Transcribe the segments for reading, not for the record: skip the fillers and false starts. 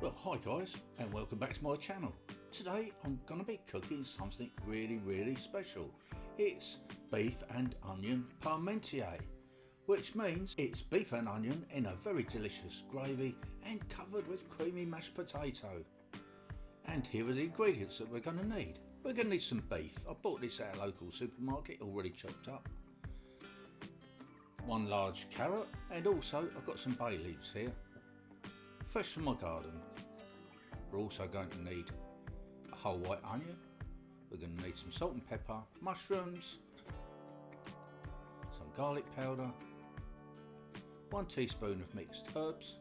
Well, hi guys, and welcome back to my channel. Today I'm going to be cooking something really special. It's beef and onion parmentier, which means it's beef and onion in a very delicious gravy and covered with creamy mashed potato. And here are the ingredients that we're going to need. We're going to need some beef. I bought this at a local supermarket already chopped up. One large carrot, and also I've got some bay leaves here, fresh from my garden. We're also going to need a whole white onion. We're going to need some salt and pepper, mushrooms, some garlic powder, 1 teaspoon of mixed herbs,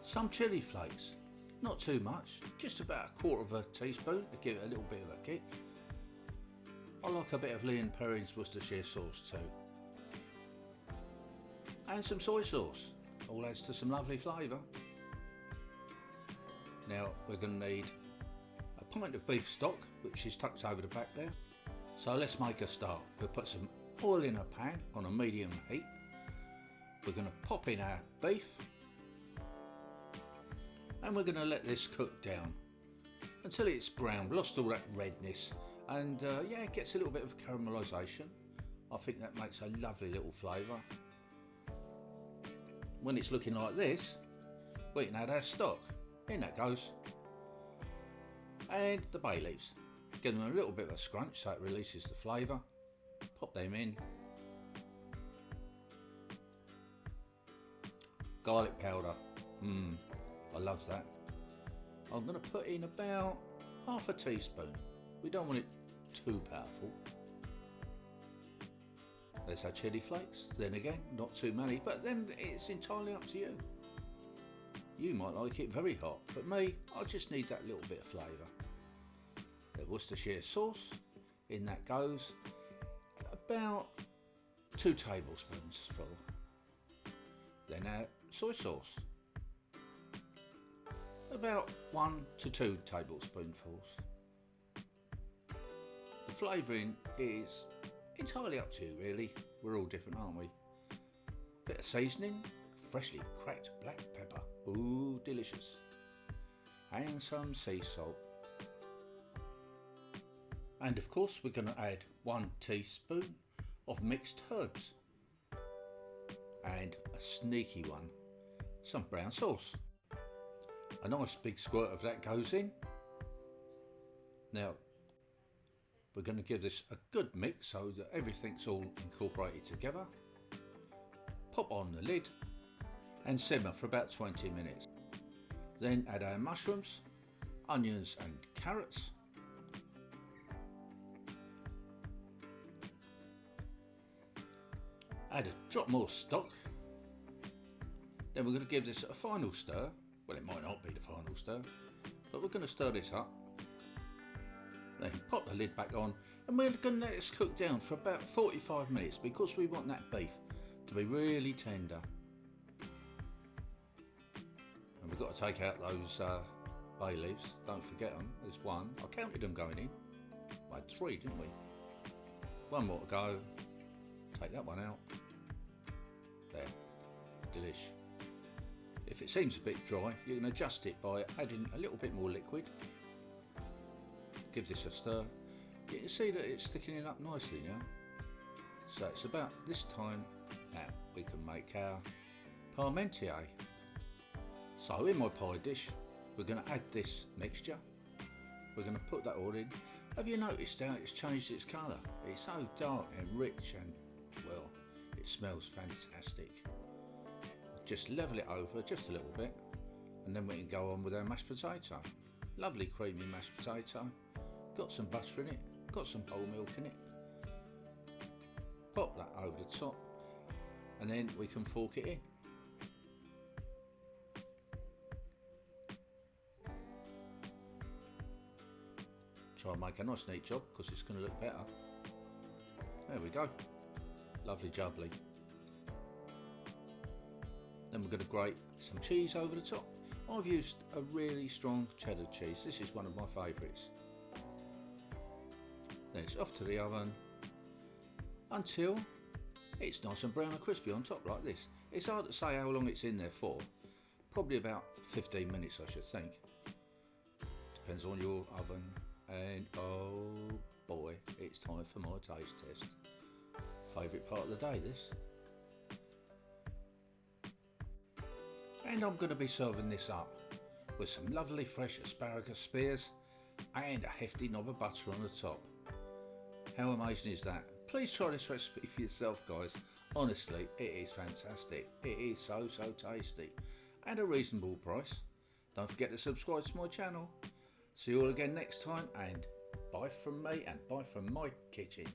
some chilli flakes, not too much, just about 1/4 teaspoon to give it a little bit of a kick. I like a bit of Lee & Perry's Worcestershire sauce too. And some soy sauce, all adds to some lovely flavour. Now we're going to need a pint of beef stock, which is tucked over the back there. So let's make a start. We'll put some oil in a pan on a medium heat. We're going to pop in our beef and we're going to let this cook down until it's brown, lost all that redness, and yeah, it gets a little bit of caramelisation. I think that makes a lovely little flavour. When it's looking like this, we can add our stock. In that goes. And the bay leaves. Give them a little bit of a scrunch so it releases the flavour. Pop them in. Garlic powder. I love that. I'm going to put in about 1/2 teaspoon. We don't want it too powerful. There's our chilli flakes. Then again, not too many, but then it's entirely up to you. You might like it very hot, but me, I just need that little bit of flavour. The Worcestershire sauce, in that goes about 2 tablespoons full. Then our soy sauce, about 1 to 2 tablespoonfuls. The flavouring is entirely up to you really, we're all different aren't we? Bit of seasoning, freshly cracked black pepper, ooh delicious, and some sea salt. And of course we're going to add 1 teaspoon of mixed herbs, and a sneaky one, some brown sauce. A nice big squirt of that goes in. Now we're going to give this a good mix so that everything's all incorporated together. Pop on the lid and simmer for about 20 minutes. Then add our mushrooms, onions and carrots. Add a drop more stock. Then we're going to give this a final stir. Well, it might not be the final stir, but we're going to stir this up. Then pop the lid back on and we're going to let this cook down for about 45 minutes because we want that beef to be really tender. And we've got to take out those bay leaves, don't forget them, there's 1, I counted them going in, we had 3 didn't we? 1 more to go, take that one out, there, delish. If it seems a bit dry, you can adjust it by adding a little bit more liquid. Give this a stir, you can see that it's thickening up nicely now. So it's about this time that we can make our parmentier. So in my pie dish, we're going to add this mixture. We're going to put that all in. Have you noticed how it's changed its colour? It's so dark and rich and, well, it smells fantastic. Just level it over just a little bit and then we can go on with our mashed potato. Lovely creamy mashed potato. Got some butter in it, got some whole milk in it. Pop that over the top and then we can fork it in. Try and make a nice neat job because it's going to look better. There we go, lovely jubbly. Then we're going to grate some cheese over the top. I've used a really strong cheddar cheese, this is one of my favourites. Then it's off to the oven until it's nice and brown and crispy on top like this. It's hard to say how long it's in there for, probably about 15 minutes I should think. Depends on your oven. And oh boy, it's time for my taste test. Favourite part of the day, this. And I'm going to be serving this up with some lovely fresh asparagus spears and a hefty knob of butter on the top. How amazing is that? Please try this recipe for yourself, guys. Honestly, it is fantastic. It is so tasty and a reasonable price. Don't forget to subscribe to my channel. See you all again next time, and bye from me and bye from my kitchen.